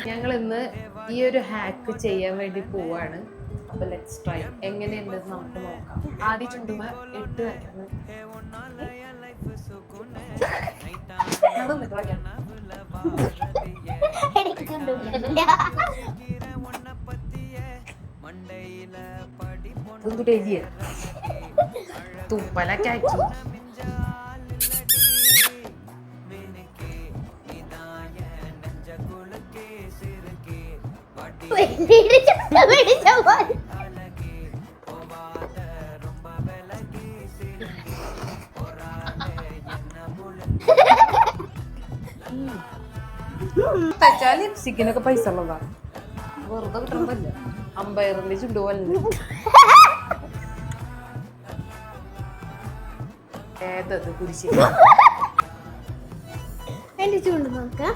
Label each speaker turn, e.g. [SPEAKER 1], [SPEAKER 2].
[SPEAKER 1] ഞങ്ങൾ ഇന്ന് ഈ ഒരു ഹാക്ക് ചെയ്യാൻ വേണ്ടി പോവാണ്. അപ്പൊ ലെറ്റ്സ് ട്രൈ. എങ്ങനെയുണ്ടെന്ന് നമുക്ക് നോക്കാം. ആദ്യം ചുണ്ടുമ ഇട്ട് വെക്കണം. തുപ്പലൊക്കെ ആക്കി ലിപ്സ്റ്റിക്കിനൊക്കെ പൈസ ഉള്ളതാ, വെറുതെ കിട്ടണമല്ല. അമ്പയറിന്റെ ചുണ്ടുപോലെ ഏതത് കുരിശി
[SPEAKER 2] എന്റെ ചൂണ്ട് നോക്കാം.